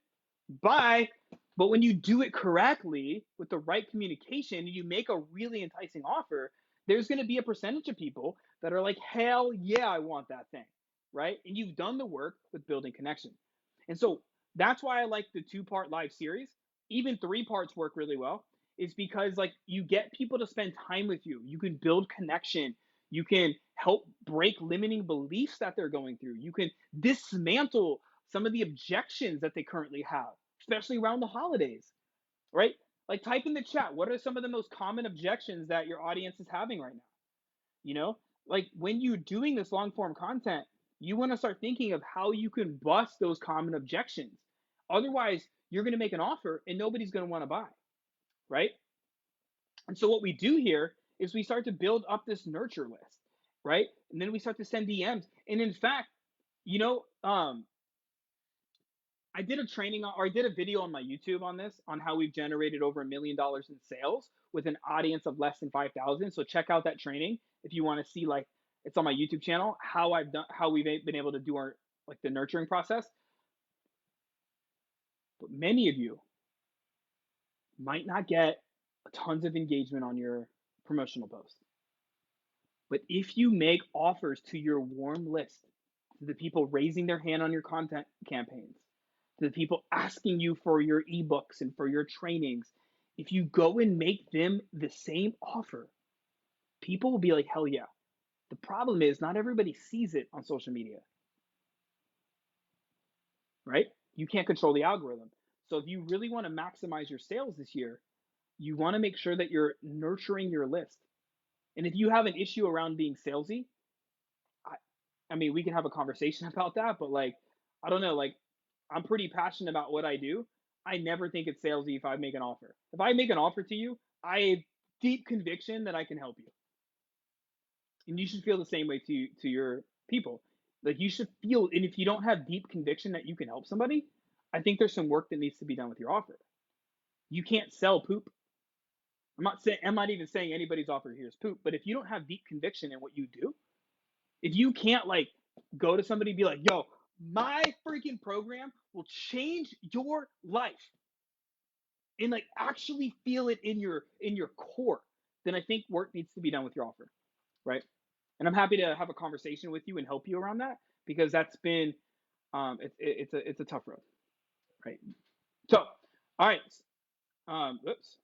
bye. But when you do it correctly with the right communication and you make a really enticing offer, there's going to be a percentage of people that are like, hell yeah, I want that thing, right? And you've done the work with building connection. And so that's why I like the 2-part live series. Even 3 parts work really well, is because like you get people to spend time with you. You can build connection. You can help break limiting beliefs that they're going through. You can dismantle some of the objections that they currently have, especially around the holidays, right? Like type in the chat, what are some of the most common objections that your audience is having right now? You know, like when you're doing this long form content, you want to start thinking of how you can bust those common objections. Otherwise, you're going to make an offer and nobody's going to want to buy, right? And so what we do here is we start to build up this nurture list, right? And then we start to send DMs. And in fact, you know, I did a training or I did a video on my YouTube on this, on how we've generated over $1 million in sales with an audience of less than 5,000. So check out that training if you want to see, like, it's on my YouTube channel, how we've been able to do our, like, the nurturing process. But many of you might not get tons of engagement on your promotional post. But if you make offers to your warm list, to the people raising their hand on your content campaigns, to the people asking you for your ebooks and for your trainings, if you go and make them the same offer, people will be like, hell yeah. The problem is not everybody sees it on social media, right? You can't control the algorithm. So if you really want to maximize your sales this year, you want to make sure that you're nurturing your list. And if you have an issue around being salesy, I mean, we can have a conversation about that, but like, I don't know, like, I'm pretty passionate about what I do. I never think it's salesy if I make an offer. If I make an offer to you, I have deep conviction that I can help you. And you should feel the same way to your people. Like you should feel, and if you don't have deep conviction that you can help somebody, I think there's some work that needs to be done with your offer. You can't sell poop. I'm not even saying anybody's offer here is poop, but if you don't have deep conviction in what you do, if you can't like go to somebody and be like, yo, my freaking program will change your life. and like actually feel it in your core, then I think work needs to be done with your offer, right? And I'm happy to have a conversation with you and help you around that, because that's been it's a tough road, right? So, all right, oops,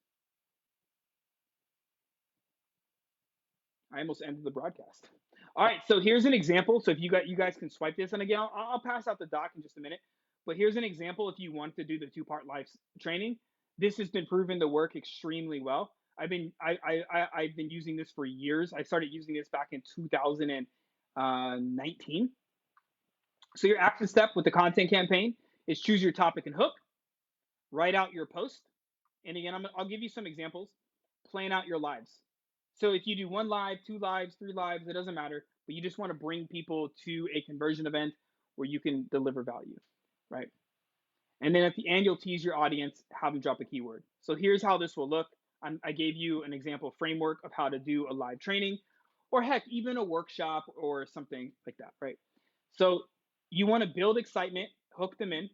I almost ended the broadcast. All right, so here's an example. So if you guys can swipe this, and again, I'll pass out the doc in just a minute. But here's an example if you want to do the two-part live training. This has been proven to work extremely well. I've been using this for years. I started using this back in 2019. So your action step with the content campaign is choose your topic and hook, write out your post, and again, I'll give you some examples. Plan out your lives. So if you do one live, two lives, three lives, it doesn't matter, but you just want to bring people to a conversion event where you can deliver value, right? And then at the end, you'll tease your audience, have them drop a keyword. So here's how this will look. I gave you an example framework of how to do a live training, or heck, even a workshop or something like that, right? So you want to build excitement, hook them in,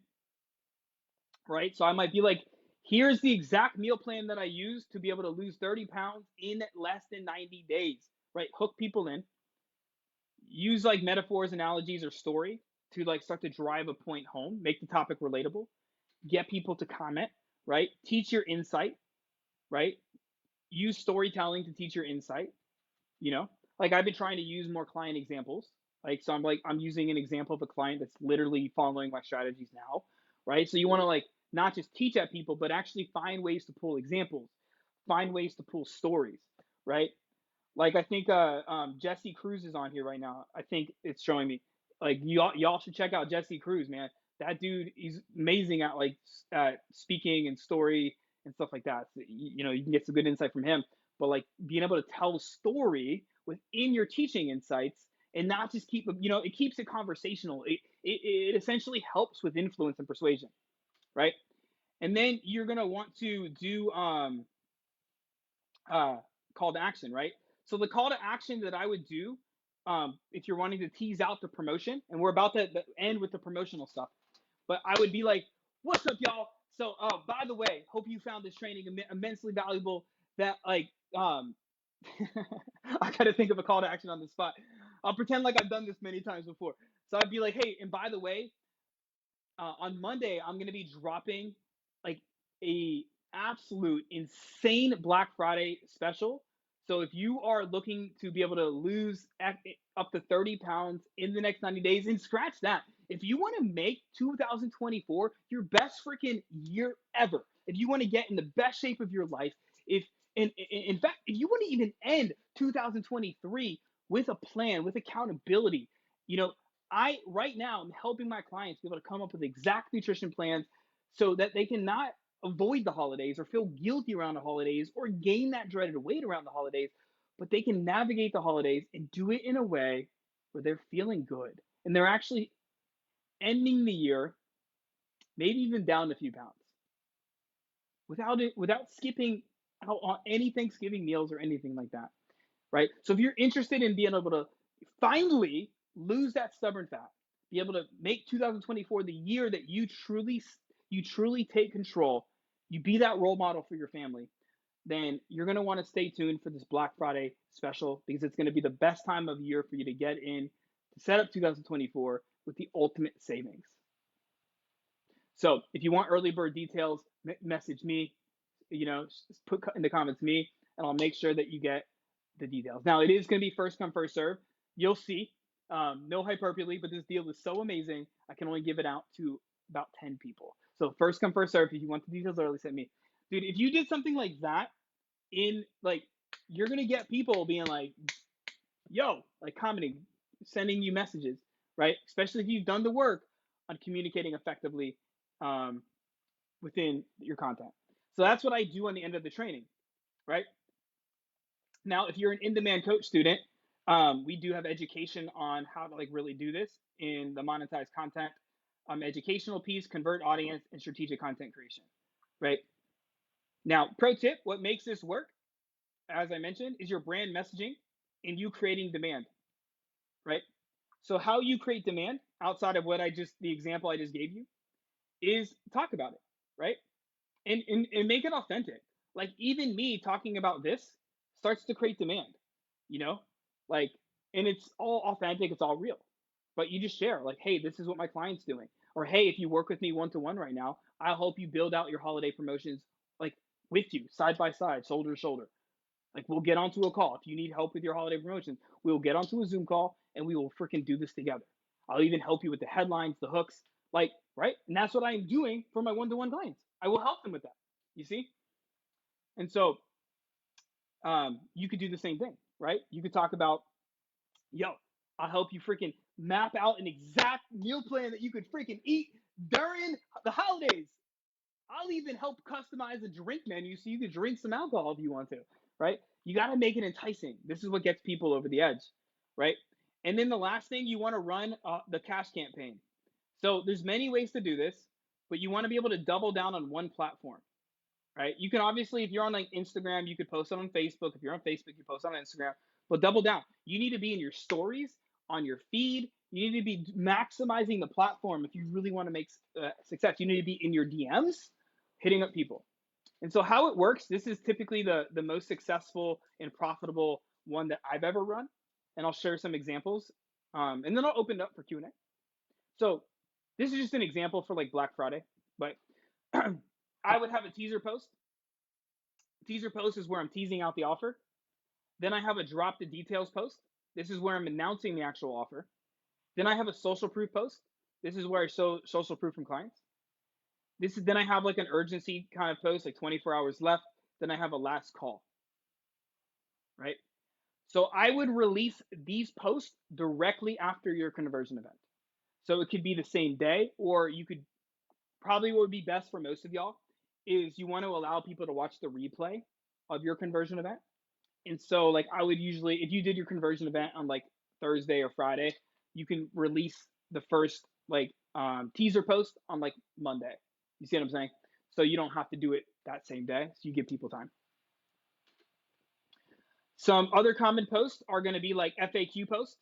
right? So I might be like, here's the exact meal plan that I use to be able to lose 30 pounds in less than 90 days, right? Hook people in, use like metaphors, analogies, or story to like start to drive a point home, make the topic relatable, get people to comment, right? Teach your insight, right? Use storytelling to teach your insight, you know? Like I've been trying to use more client examples. Like, so I'm using an example of a client that's literally following my strategies now, right? So you want to like not just teach at people, but actually find ways to pull examples, find ways to pull stories, right? Like I think Jesse Cruz is on here right now. I think it's showing me. Like y'all should check out Jesse Cruz, man. That dude, he's amazing at like speaking and story and stuff like that. So, you know, you can get some good insight from him. But like being able to tell a story within your teaching insights and not just keep, you know, it keeps it conversational. It essentially helps with influence and persuasion, right? And then you're gonna want to do uh, call to action, right? So the call to action that I would do, if you're wanting to tease out the promotion, and we're about to end with the promotional stuff, but I would be like, "What's up, y'all? So, by the way, hope you found this training immensely valuable. That like, I gotta think of a call to action on the spot. I'll pretend like I've done this many times before. So I'd be like, hey, and by the way, on Monday, I'm gonna be dropping like a absolute insane Black Friday special. So if you are looking to be able to lose up to 30 pounds in the next 90 days, and scratch that, if you want to make 2024 your best freaking year ever, if you want to get in the best shape of your life, if in fact, if you want to even end 2023 with a plan, with accountability, you know, I right now I'm helping my clients be able to come up with exact nutrition plans so that they can not avoid the holidays or feel guilty around the holidays or gain that dreaded weight around the holidays, but they can navigate the holidays and do it in a way where they're feeling good and they're actually ending the year maybe even down a few pounds without skipping out on any Thanksgiving meals or anything like that, right? So if you're interested in being able to finally lose that stubborn fat, be able to make 2024 the year that you truly take control, you be that role model for your family, then you're going to want to stay tuned for this Black Friday special, because it's going to be the best time of year for you to get in to set up 2024 with the ultimate savings. So if you want early bird details, message me, you know, put in the comments me, and I'll make sure that you get the details. Now it is going to be first come first serve. You'll see, no hyperbole, but this deal is so amazing. I can only give it out to about 10 people. So first come first serve. If you want the details early, send me, dude. If you did something like that, in like, you're gonna get people being like, yo, like commenting, sending you messages, right? Especially if you've done the work on communicating effectively um, within your content. So that's what I do on the end of the training, right? Now, if you're an in-demand coach student, we do have education on how to like really do this in the monetized content, educational piece, convert audience, and strategic content creation, right? Now, pro tip: what makes this work, as I mentioned, is your brand messaging and you creating demand, right? So how you create demand outside of the example I just gave you, is talk about it, right? and make it authentic. Like even me talking about this starts to create demand, you know? Like, and it's all authentic, it's all real. But you just share, like, hey, this is what my client's doing. Or hey, if you work with me one to one right now, I'll help you build out your holiday promotions like with you, side by side, shoulder to shoulder. Like we'll get onto a call. If you need help with your holiday promotions, we'll get onto a Zoom call and we will freaking do this together. I'll even help you with the headlines, the hooks, like, right? And that's what I'm doing for my one to one clients. I will help them with that. You see? And so you could do the same thing, right? You could talk about, yo, I'll help you freaking map out an exact meal plan that you could freaking eat during the holidays. I'll even help customize a drink menu so you can drink some alcohol if you want to, right? You got to make it enticing. This is what gets people over the edge, right? And then the last thing, you want to run the cash campaign. So there's many ways to do this, but you want to be able to double down on one platform, right? You can obviously, if you're on like Instagram, you could post it on Facebook. If you're on Facebook, you post it on Instagram. But double down. You need to be in your stories, on your feed. You need to be maximizing the platform if you really want to make success. You need to be in your DMs, hitting up people. And so how it works, this is typically the most successful and profitable one that I've ever run. And I'll share some examples. And then I'll open it up for Q&A. So this is just an example for like Black Friday, but I would have a teaser post. Teaser post is where I'm teasing out the offer. Then I have a drop the details post. This is where I'm announcing the actual offer. Then I have a social proof post. This is where I show social proof from clients. Then I have like an urgency kind of post, like 24 hours left. Then I have a last call, right? So I would release these posts directly after your conversion event. So it could be the same day, or you could probably what would be best for most of y'all is you want to allow people to watch the replay of your conversion event. And so like I would usually, if you did your conversion event on like Thursday or Friday, you can release the first like teaser post on like Monday. You see what I'm saying? So you don't have to do it that same day. So you give people time. Some other common posts are going to be like FAQ posts.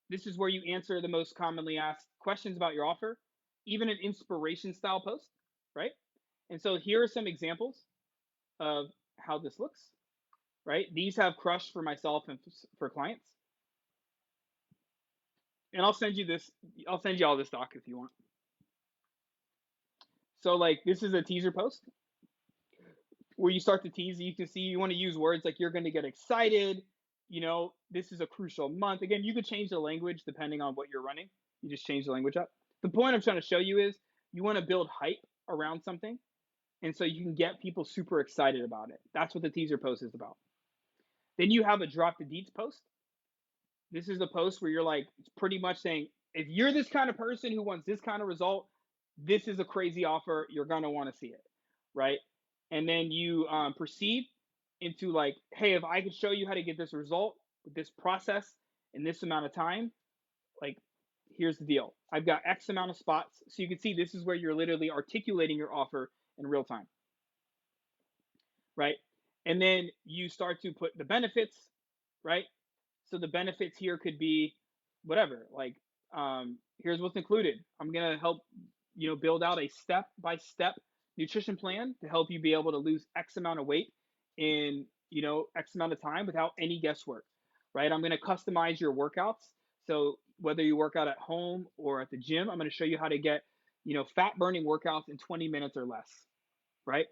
This is where you answer the most commonly asked questions about your offer, even an inspiration style post, right? And so here are some examples of how this looks, right? These have crushed for myself and for clients. And I'll send you this, I'll send you all this doc if you want. So like this is a teaser post where you start to tease. You can see you want to use words like you're going to get excited. You know, this is a crucial month. Again, you could change the language depending on what you're running. You just change the language up. The point I'm trying to show you is you want to build hype around something. And so you can get people super excited about it. That's what the teaser post is about. Then you have a drop the deets post. This is a post where you're like pretty much saying, if you're this kind of person who wants this kind of result, this is a crazy offer. You're going to want to see it, right? And then you proceed into like, hey, if I could show you how to get this result with this process in this amount of time, like, here's the deal. I've got X amount of spots. So you can see this is where you're literally articulating your offer in real time, right? And then you start to put the benefits, right? So the benefits here could be whatever, like, here's what's included. I'm going to help, build out a step-by-step nutrition plan to help you be able to lose X amount of weight in, X amount of time without any guesswork, right? I'm going to customize your workouts. So whether you work out at home or at the gym, I'm going to show you how to get, fat burning workouts in 20 minutes or less, right?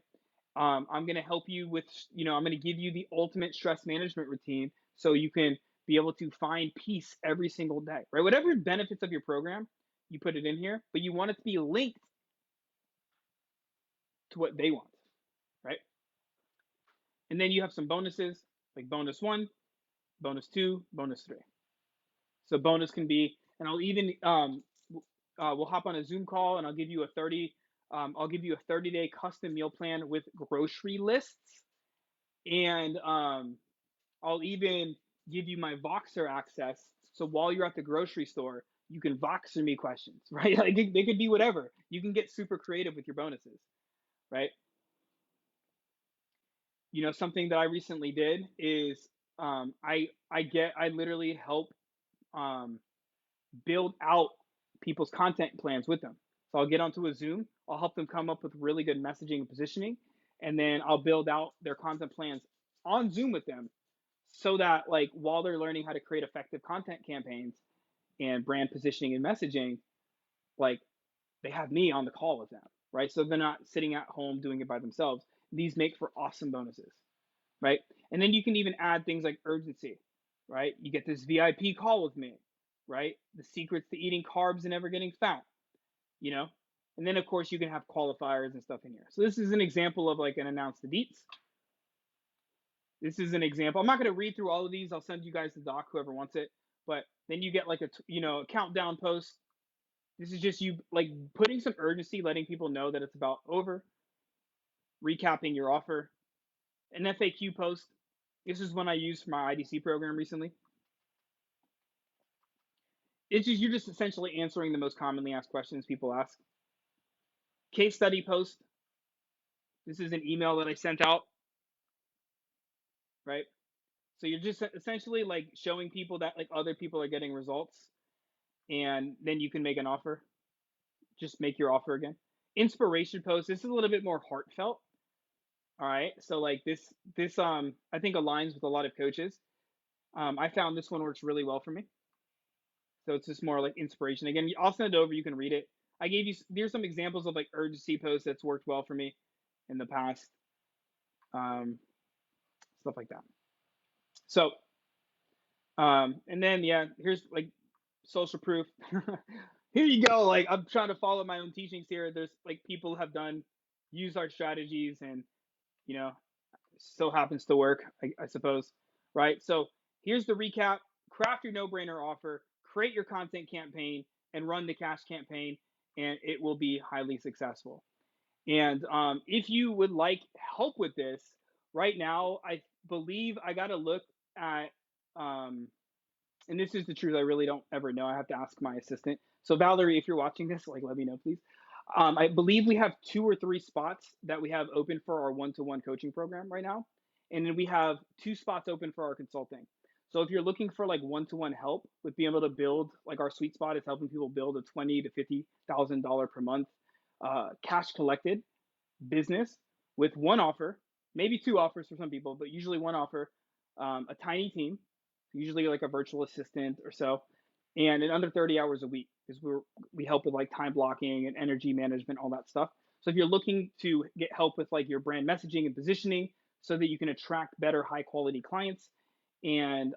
I'm going to help you with, I'm going to give you the ultimate stress management routine so you can be able to find peace every single day, right? Whatever benefits of your program, you put it in here, but you want it to be linked to what they want, right? And then you have some bonuses like bonus 1, bonus 2, bonus 3. So bonus can be, and I'll even, we'll hop on a Zoom call and I'll give you a 30-day custom meal plan with grocery lists. And I'll even give you my Voxer access. So while you're at the grocery store, you can Voxer me questions, right? Like they could be whatever. You can get super creative with your bonuses, right? Something that I recently did is I literally help build out people's content plans with them. So I'll get onto a Zoom, I'll help them come up with really good messaging and positioning, and then I'll build out their content plans on Zoom with them so that like while they're learning how to create effective content campaigns and brand positioning and messaging, like they have me on the call with them, right? So they're not sitting at home doing it by themselves. These make for awesome bonuses, right? And then you can even add things like urgency, right? You get this VIP call with me, right? The secrets to eating carbs and never getting fat, you know? And then of course you can have qualifiers and stuff in here. So this is an example of like an announce the deets. This is an example. I'm not going to read through all of these. I'll send you guys the doc, whoever wants it. But then you get like a countdown post. This is just you like putting some urgency, letting people know that it's about over, recapping your offer. An FAQ post. This is one I used for my IDC program recently. It's just you're just essentially answering the most commonly asked questions people ask. Case study post. This is an email that I sent out, right? So you're just essentially like showing people that like other people are getting results, and then you can make an offer. Just make your offer again. Inspiration post. This is a little bit more heartfelt. All right. So like this I think aligns with a lot of coaches. I found this one works really well for me. So it's just more like inspiration. Again, I'll send it over. You can read it. I gave you there's some examples of like urgency posts that's worked well for me in the past. Stuff like that. So and then yeah, here's like social proof. Here you go. Like I'm trying to follow my own teachings here. There's like people have done use our strategies and you know so happens to work, I suppose, right? So here's the recap. Craft your no-brainer offer, create your content campaign, and run the cash campaign, and it will be highly successful. And if you would like help with this, right now, I believe I got to look at, and this is the truth, I really don't ever know. I have to ask my assistant. So Valerie, if you're watching this, like, let me know, please. I believe we have 2 or 3 spots that we have open for our one-to-one coaching program right now. And then we have 2 spots open for our consulting. So if you're looking for like one-to-one help with being able to build, like our sweet spot is helping people build a $20,000 to $50,000 per month cash collected business with one offer, maybe 2 offers for some people, but usually one offer, a tiny team, usually like a virtual assistant or so, and in under 30 hours a week because we help with like time blocking and energy management, all that stuff. So if you're looking to get help with like your brand messaging and positioning so that you can attract better high quality clients and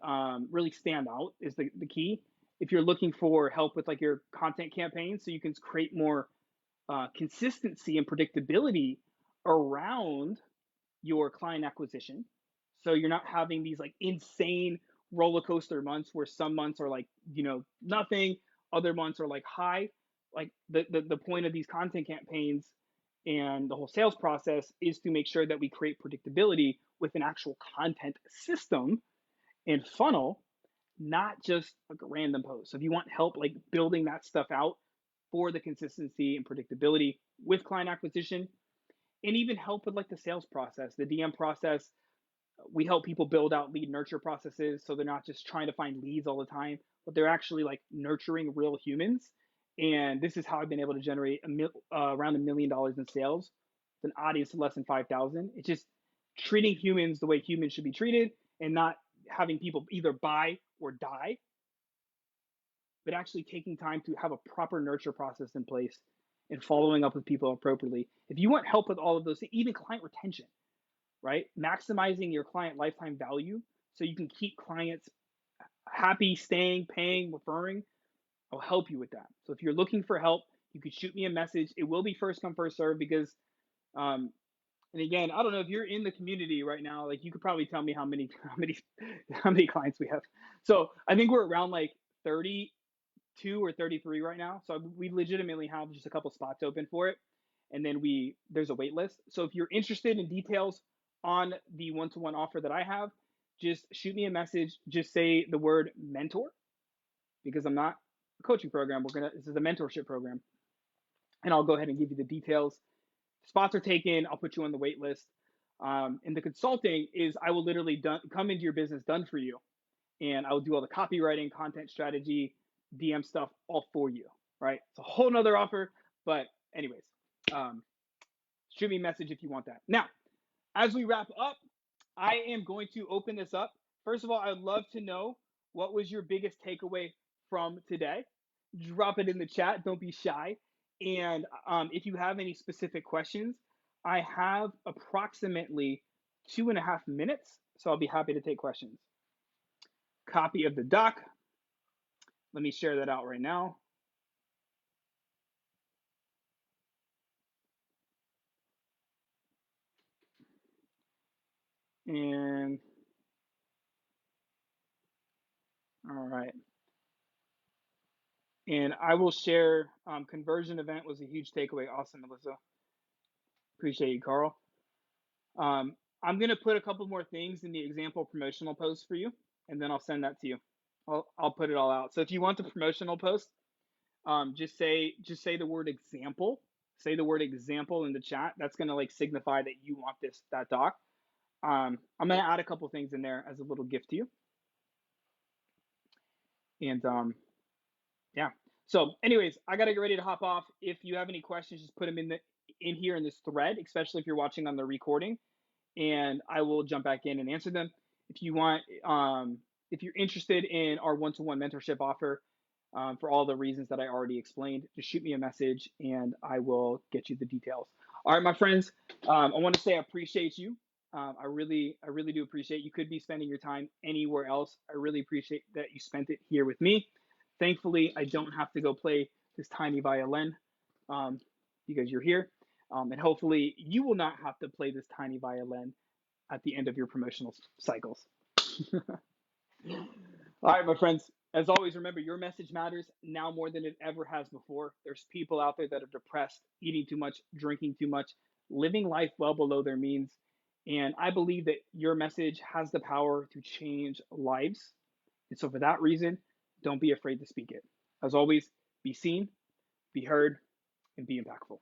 really stand out is the key. If you're looking for help with like your content campaign so you can create more consistency and predictability around your client acquisition. So you're not having these like insane roller coaster months where some months are like, nothing, other months are like high. Like the point of these content campaigns and the whole sales process is to make sure that we create predictability with an actual content system and funnel, not just like a random post. So if you want help like building that stuff out for the consistency and predictability with client acquisition, and even help with like the sales process, the DM process. We help people build out lead nurture processes so they're not just trying to find leads all the time, but they're actually like nurturing real humans. And this is how I've been able to generate around $1 million in sales with an audience of less than 5,000. It's just treating humans the way humans should be treated and not having people either buy or die, but actually taking time to have a proper nurture process in place and following up with people appropriately. If you want help with all of those, even client retention, right? Maximizing your client lifetime value so you can keep clients happy, staying, paying, referring, I'll help you with that. So if you're looking for help, you could shoot me a message. It will be first come, first serve because, and again, I don't know if you're in the community right now, like you could probably tell me how many clients we have. So I think we're around like 32 or 33 right now. So we legitimately have just a couple spots open for it. And then there's a wait list. So if you're interested in details on the one-to-one offer that I have, just shoot me a message. Just say the word mentor because I'm not a coaching program. This is a mentorship program. And I'll go ahead and give you the details. Spots are taken. I'll put you on the wait list. And the consulting is I will literally come into your business done for you. And I will do all the copywriting, content strategy, DM stuff all for you, right? It's a whole nother offer, But anyways, um, shoot me a message if you want that. Now, as we wrap up, I am going to open this up. First of all, I'd love to know what was your biggest takeaway from today. Drop it in the chat. Don't be shy. And if you have any specific questions, I have approximately 2.5 minutes, so I'll be happy to take questions. Copy of the doc. Let me share that out right now. And all right. And I will share conversion event was a huge takeaway. Awesome, Melissa. Appreciate you, Carl. I'm going to put a couple more things in the example promotional post for you, and then I'll send that to you. I'll put it all out. So if you want the promotional post, just say the word example. Say the word example in the chat. That's going to like signify that you want that doc. I'm going to add a couple things in there as a little gift to you. And yeah. So anyways, I got to get ready to hop off. If you have any questions, just put them in here in this thread, especially if you're watching on the recording, and I will jump back in and answer them. If you want, if you're interested in our one-to-one mentorship offer, for all the reasons that I already explained, just shoot me a message and I will get you the details. All right, my friends, I want to say I appreciate you. I really do appreciate you. Could be spending your time anywhere else. I really appreciate that you spent it here with me. Thankfully, I don't have to go play this tiny violin because you're here. And hopefully you will not have to play this tiny violin at the end of your promotional cycles. All right, my friends. As always, remember your message matters now more than it ever has before. There's people out there that are depressed, eating too much, drinking too much, living life well below their means. And I believe that your message has the power to change lives. And so, for that reason, don't be afraid to speak it. As always, be seen, be heard, and be impactful.